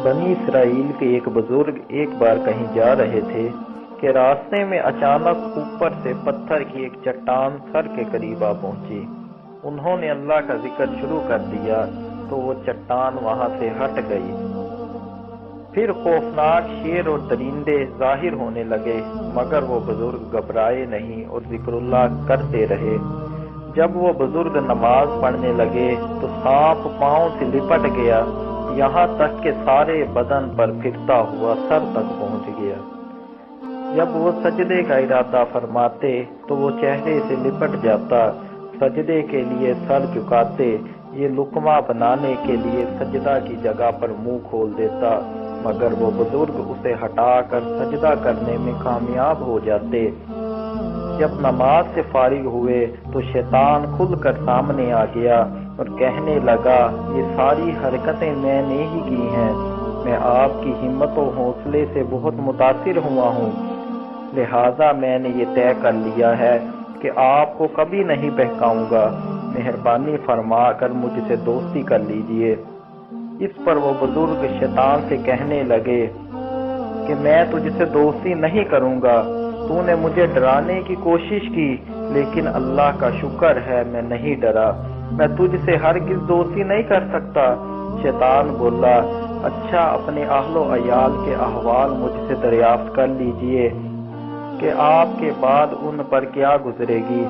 بنی اسرائیل کے ایک بزرگ ایک بار کہیں جا رہے تھے کہ راستے میں اچانک اوپر سے پتھر کی ایک چٹان سر کے قریب آ پہنچی۔ انہوں نے اللہ کا ذکر شروع کر دیا تو وہ چٹان وہاں سے ہٹ گئی۔ پھر خوفناک شیر اور درندے ظاہر ہونے لگے، مگر وہ بزرگ گھبرائے نہیں اور ذکر اللہ کرتے رہے۔ جب وہ بزرگ نماز پڑھنے لگے تو سانپ پاؤں سے لپٹ گیا، یہاں تک کہ سارے بدن پر پھرتا ہوا سر تک پہنچ گیا۔ جب وہ سجدے کا ارادہ فرماتے تو وہ چہرے سے لپٹ جاتا، سجدے کے لیے سر جھکاتے، یہ لقمہ بنانے کے لیے سجدہ کی جگہ پر منہ کھول دیتا، مگر وہ بزرگ اسے ہٹا کر سجدہ کرنے میں کامیاب ہو جاتے۔ جب نماز سے فارغ ہوئے تو شیطان کھل کر سامنے آ گیا اور کہنے لگا، یہ ساری حرکتیں میں نے ہی کی ہیں، میں آپ کی ہمت و حوصلے سے بہت متاثر ہوا ہوں، لہذا میں نے یہ طے کر لیا ہے کہ آپ کو کبھی نہیں بہکاؤں گا، مہربانی فرما کر مجھ سے دوستی کر لیجئے۔ اس پر وہ بزرگ شیطان سے کہنے لگے کہ میں تجھ سے دوستی نہیں کروں گا، تو نے مجھے ڈرانے کی کوشش کی، لیکن اللہ کا شکر ہے میں نہیں ڈرا، میں تجھ سے ہرگز دوستی نہیں کر سکتا۔ شیطان بولا، اچھا اپنے اہل و عیال کے احوال مجھ سے دریافت کر لیجئے کہ آپ کے بعد ان پر کیا گزرے گی۔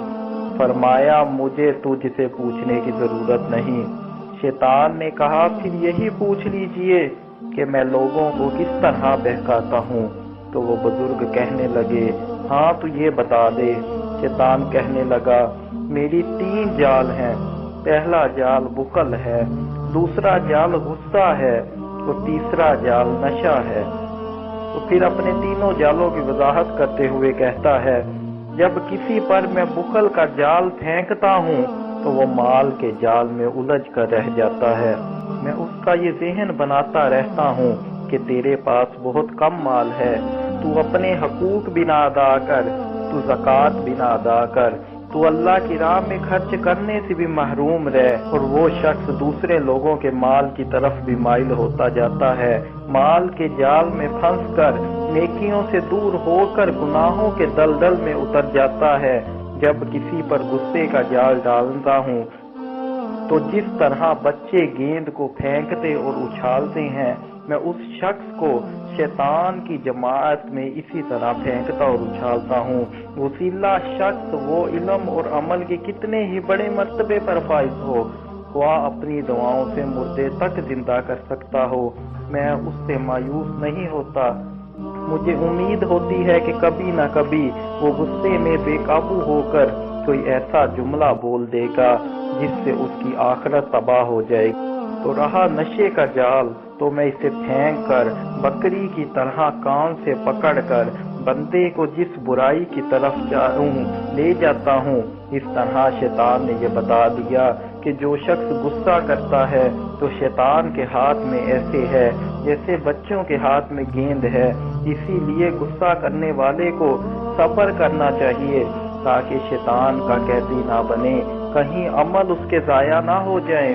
فرمایا، مجھے تجھ سے پوچھنے کی ضرورت نہیں۔ شیطان نے کہا، پھر یہی پوچھ لیجئے کہ میں لوگوں کو کس طرح بہکاتا ہوں۔ تو وہ بزرگ کہنے لگے، ہاں تو یہ بتا دے۔ شیطان کہنے لگا، میری 3 جال ہیں، پہلا جال بخل ہے، دوسرا جال غصہ ہے اور تیسرا جال نشہ ہے۔ تو پھر اپنے تینوں جالوں کی وضاحت کرتے ہوئے کہتا ہے، جب کسی پر میں بخل کا جال پھینکتا ہوں تو وہ مال کے جال میں الجھ کر رہ جاتا ہے، میں اس کا یہ ذہن بناتا رہتا ہوں کہ تیرے پاس بہت کم مال ہے، تو اپنے حقوق بھی نہ ادا کر، تو زکوٰۃ بھی نہ ادا کر، تو اللہ کی راہ میں خرچ کرنے سے بھی محروم رہ، اور وہ شخص دوسرے لوگوں کے مال کی طرف بھی مائل ہوتا جاتا ہے، مال کے جال میں پھنس کر نیکیوں سے دور ہو کر گناہوں کے دلدل میں اتر جاتا ہے۔ جب کسی پر غصے کا جال ڈالتا ہوں تو جس طرح بچے گیند کو پھینکتے اور اچھالتے ہیں، میں اس شخص کو شیطان کی جماعت میں اسی طرح پھینکتا اور اچھالتا ہوں۔ وسیلہ شخص وہ علم اور عمل کے کتنے ہی بڑے مرتبے پر فائز ہو، خواہ اپنی دعاؤں سے مردے تک زندہ کر سکتا ہو، میں اس سے مایوس نہیں ہوتا۔ مجھے امید ہوتی ہے کہ کبھی نہ کبھی وہ غصے میں بے قابو ہو کر کوئی ایسا جملہ بول دے گا جس سے اس کی آخرت تباہ ہو جائے گی۔ تو رہا نشے کا جال، تو میں اسے پھینک کر بکری کی طرح کان سے پکڑ کر بندے کو جس برائی کی طرف چاہوں لے جاتا ہوں۔ اس طرح شیطان نے یہ بتا دیا کہ جو شخص غصہ کرتا ہے تو شیطان کے ہاتھ میں ایسے ہے جیسے بچوں کے ہاتھ میں گیند ہے، اسی لیے غصہ کرنے والے کو صبر کرنا چاہیے تاکہ شیطان کا قیدی نہ بنے، کہیں عمل اس کے ضائع نہ ہو جائے۔